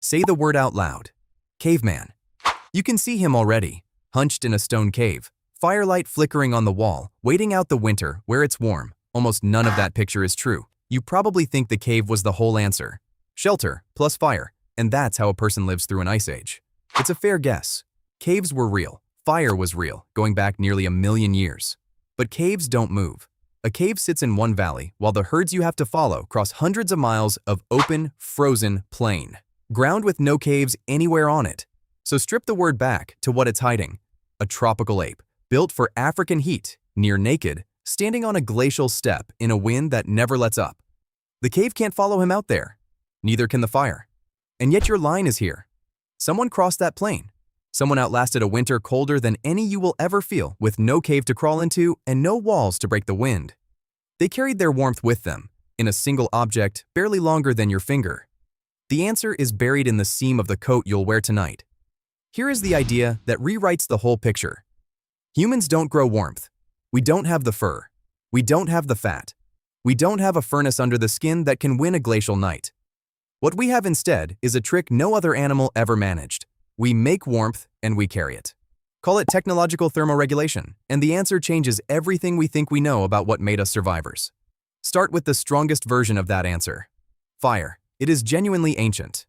Say the word out loud. Caveman. You can see him already, hunched in a stone cave, firelight flickering on the wall, waiting out the winter where it's warm. Almost none of that picture is true. You probably think the cave was the whole answer. Shelter plus fire, and that's how a person lives through an ice age. It's a fair guess. Caves were real. Fire was real, going back nearly 1,000,000 years. But caves don't move. A cave sits in one valley, while the herds you have to follow cross hundreds of miles of open, frozen plain. Ground with no caves anywhere on it. So strip the word back to what it's hiding. A tropical ape, built for African heat, near naked, standing on a glacial steppe in a wind that never lets up. The cave can't follow him out there. Neither can the fire. And yet your line is here. Someone crossed that plain. Someone outlasted a winter colder than any you will ever feel, with no cave to crawl into and no walls to break the wind. They carried their warmth with them, in a single object barely longer than your finger. The answer is buried in the seam of the coat you'll wear tonight. Here is the idea that rewrites the whole picture. Humans don't grow warmth. We don't have the fur. We don't have the fat. We don't have a furnace under the skin that can win a glacial night. What we have instead is a trick no other animal ever managed. We make warmth and we carry it. Call it technological thermoregulation, and the answer changes everything we think we know about what made us survivors. Start with the strongest version of that answer. Fire. It is genuinely ancient.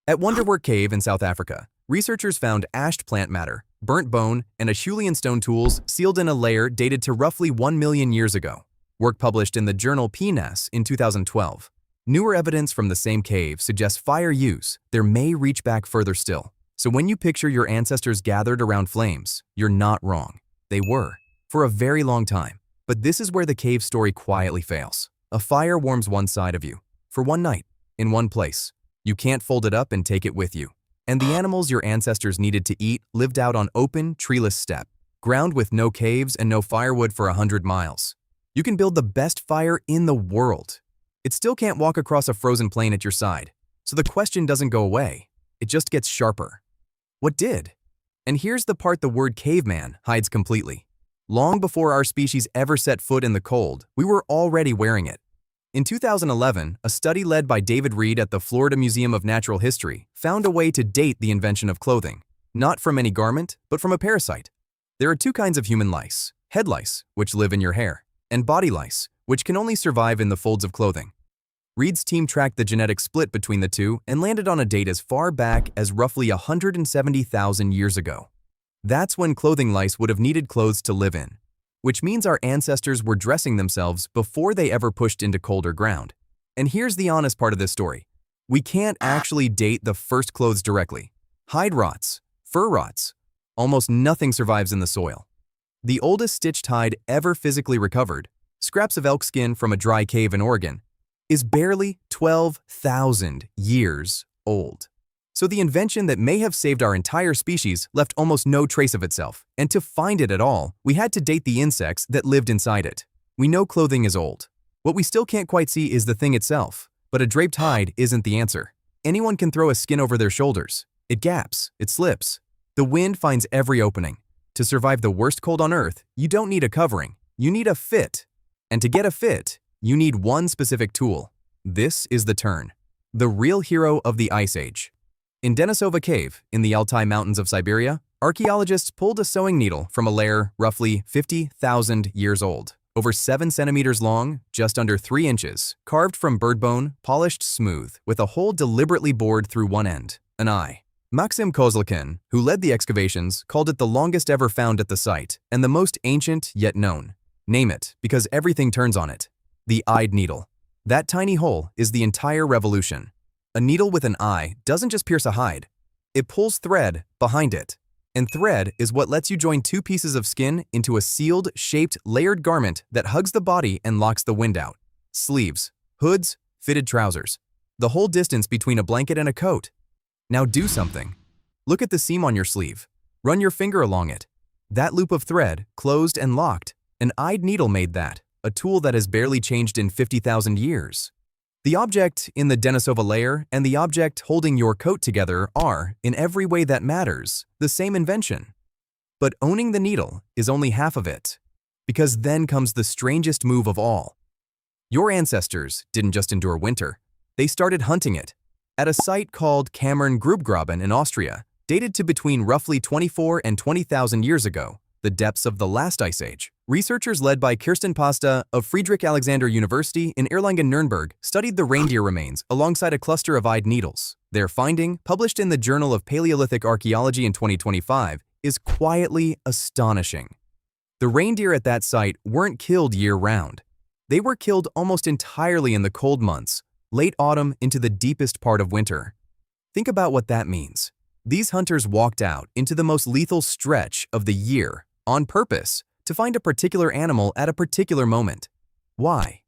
At Wonderwork Cave in South Africa, researchers found ashed plant matter, burnt bone, and Acheulean stone tools sealed in a layer dated to roughly 1,000,000 years ago. Work published in the journal PNAS in 2012. Newer evidence from the same cave suggests fire use there may reach back further still. So when you picture your ancestors gathered around flames, you're not wrong. They were, for a very long time. But this is where the cave story quietly fails. A fire warms one side of you, for one night, in one place. You can't fold it up and take it with you. And the animals your ancestors needed to eat lived out on open, treeless steppe, ground with no caves and no firewood for 100 miles. You can build the best fire in the world. It still can't walk across a frozen plain at your side. So the question doesn't go away. It just gets sharper. What did? And here's the part the word caveman hides completely. Long before our species ever set foot in the cold, we were already wearing it. In 2011, a study led by David Reed at the Florida Museum of Natural History found a way to date the invention of clothing, not from any garment, but from a parasite. There are two kinds of human lice: head lice, which live in your hair, and body lice, which can only survive in the folds of clothing. Reed's team tracked the genetic split between the two and landed on a date as far back as roughly 170,000 years ago. That's when clothing lice would have needed clothes to live in, which means our ancestors were dressing themselves before they ever pushed into colder ground. And here's the honest part of this story. We can't actually date the first clothes directly. Hide rots, fur rots. Almost nothing survives in the soil. The oldest stitched hide ever physically recovered, scraps of elk skin from a dry cave in Oregon, is barely 12,000 years old. So the invention that may have saved our entire species left almost no trace of itself, and to find it at all, we had to date the insects that lived inside it. We know clothing is old. What we still can't quite see is the thing itself, but a draped hide isn't the answer. Anyone can throw a skin over their shoulders. It gaps, it slips. The wind finds every opening. To survive the worst cold on Earth, you don't need a covering, you need a fit. And to get a fit, you need one specific tool. This is the tern, the real hero of the Ice Age. In Denisova Cave, in the Altai Mountains of Siberia, archaeologists pulled a sewing needle from a layer roughly 50,000 years old, over 7 centimeters long, just under 3 inches, carved from bird bone, polished smooth, with a hole deliberately bored through one end, an eye. Maxim Kozlkin, who led the excavations, called it the longest ever found at the site and the most ancient yet known. Name it, because everything turns on it. The eyed needle. That tiny hole is the entire revolution. A needle with an eye doesn't just pierce a hide. It pulls thread behind it. And thread is what lets you join two pieces of skin into a sealed, shaped, layered garment that hugs the body and locks the wind out. Sleeves, hoods, fitted trousers. The whole distance between a blanket and a coat. Now do something. Look at the seam on your sleeve. Run your finger along it. That loop of thread, closed and locked. An eyed needle made that. A tool that has barely changed in 50,000 years. The object in the Denisova layer and the object holding your coat together are, in every way that matters, the same invention. But owning the needle is only half of it, because then comes the strangest move of all. Your ancestors didn't just endure winter, they started hunting it. at a site called Cavemen in Austria, dated to between roughly 24 and 20,000 years ago, the depths of the last ice age. Researchers led by Kirsten Pasta of Friedrich Alexander University in Erlangen-Nuremberg studied the reindeer remains alongside a cluster of eyed needles. Their finding, published in the Journal of Paleolithic Archaeology in 2025, is quietly astonishing. The reindeer at that site weren't killed year-round. They were killed almost entirely in the cold months, late autumn into the deepest part of winter. Think about what that means. These hunters walked out into the most lethal stretch of the year on purpose to find a particular animal at a particular moment. Why?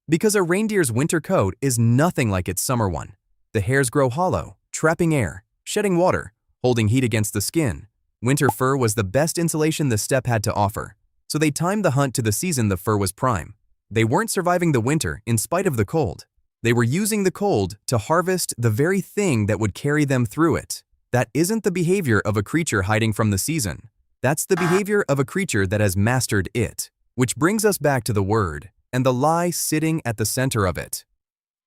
Because a reindeer's winter coat is nothing like its summer one. The hairs grow hollow, trapping air, shedding water, holding heat against the skin. Winter fur was the best insulation the steppe had to offer, so they timed the hunt to the season the fur was prime. They weren't surviving the winter in spite of the cold. They were using the cold to harvest the very thing that would carry them through it. That isn't the behavior of a creature hiding from the season. That's the behavior of a creature that has mastered it. Which brings us back to the word, and the lie sitting at the center of it.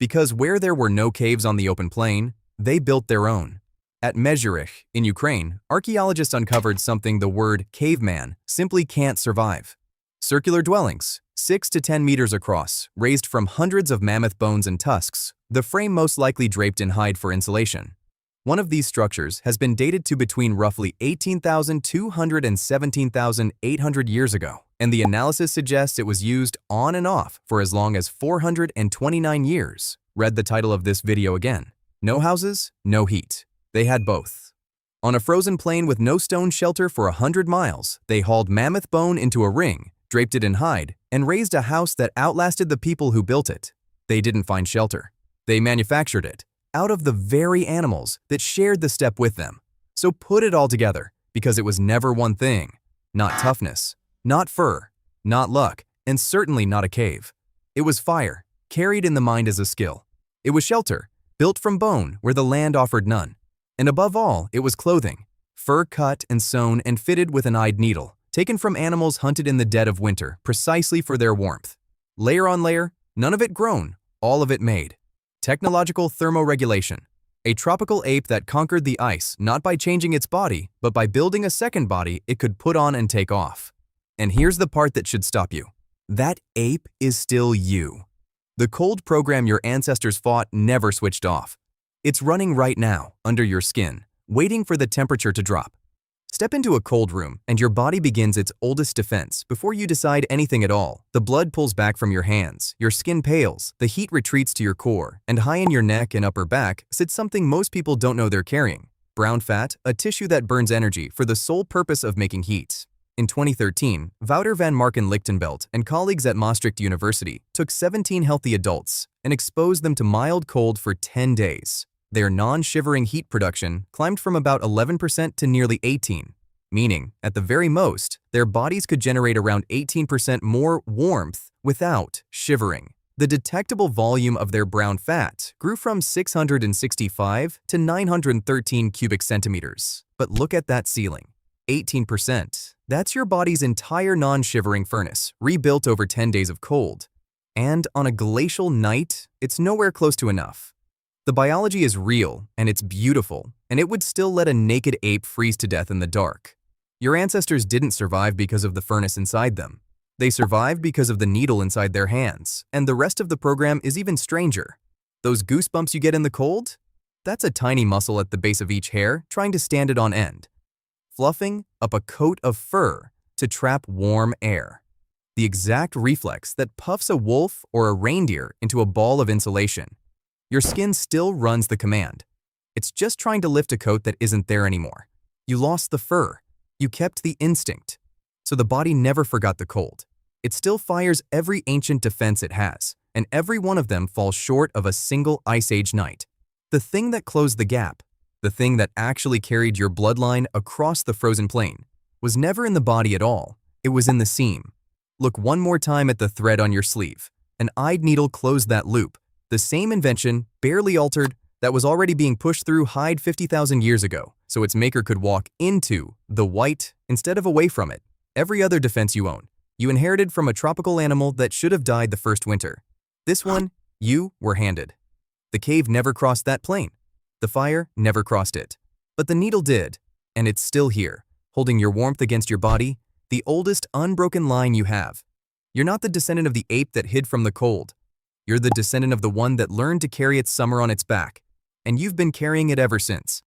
Because where there were no caves on the open plain, they built their own. At Mezhyrich, in Ukraine, archaeologists uncovered something the word caveman simply can't survive. Circular dwellings, 6 to 10 meters across, raised from hundreds of mammoth bones and tusks, the frame most likely draped in hide for insulation. One of these structures has been dated to between roughly 18,200 and 17,800 years ago, and the analysis suggests it was used on and off for as long as 429 years. Read the title of this video again. No houses, no heat. They had both. On a frozen plain with no stone shelter for 100 miles, they hauled mammoth bone into a ring, draped it in hide, and raised a house that outlasted the people who built it. They didn't find shelter. They manufactured it out of the very animals that shared the steppe with them. So put it all together, because it was never one thing. Not toughness, not fur, not luck, and certainly not a cave. It was fire, carried in the mind as a skill. It was shelter, built from bone where the land offered none. And above all, it was clothing, fur cut and sewn and fitted with an eyed needle, taken from animals hunted in the dead of winter precisely for their warmth. Layer on layer, none of it grown, all of it made. Technological thermoregulation. A tropical ape that conquered the ice not by changing its body, but by building a second body it could put on and take off. And here's the part that should stop you. That ape is still you. The cold program your ancestors fought never switched off. It's running right now, under your skin, waiting for the temperature to drop. Step into a cold room and your body begins its oldest defense before you decide anything at all. The blood pulls back from your hands, your skin pales, the heat retreats to your core, and high in your neck and upper back sits something most people don't know they're carrying. Brown fat, a tissue that burns energy for the sole purpose of making heat. In 2013, Wouter van Marken-Lichtenbelt and colleagues at Maastricht University took 17 healthy adults and exposed them to mild cold for 10 days. Their non-shivering heat production climbed from about 11% to nearly 18%, meaning, at the very most, their bodies could generate around 18% more warmth without shivering. The detectable volume of their brown fat grew from 665 to 913 cubic centimeters. But look at that ceiling. 18%. That's your body's entire non-shivering furnace, rebuilt over 10 days of cold. And on a glacial night, it's nowhere close to enough. The biology is real, and it's beautiful, and it would still let a naked ape freeze to death in the dark. Your ancestors didn't survive because of the furnace inside them. They survived because of the needle inside their hands, and the rest of the program is even stranger. Those goosebumps you get in the cold? That's a tiny muscle at the base of each hair trying to stand it on end, fluffing up a coat of fur to trap warm air. The exact reflex that puffs a wolf or a reindeer into a ball of insulation. Your skin still runs the command. It's just trying to lift a coat that isn't there anymore. You lost the fur. You kept the instinct. So the body never forgot the cold. It still fires every ancient defense it has, and every one of them falls short of a single Ice Age night. The thing that closed the gap, the thing that actually carried your bloodline across the frozen plain, was never in the body at all. It was in the seam. Look one more time at the thread on your sleeve. An eyed needle closed that loop. The same invention, barely altered, that was already being pushed through hide 50,000 years ago, so its maker could walk into the white instead of away from it. Every other defense you own, you inherited from a tropical animal that should have died the first winter. This one, you were handed. The cave never crossed that plane. The fire never crossed it. But the needle did, and it's still here, holding your warmth against your body, the oldest unbroken line you have. You're not the descendant of the ape that hid from the cold. You're the descendant of the one that learned to carry its summer on its back, and you've been carrying it ever since.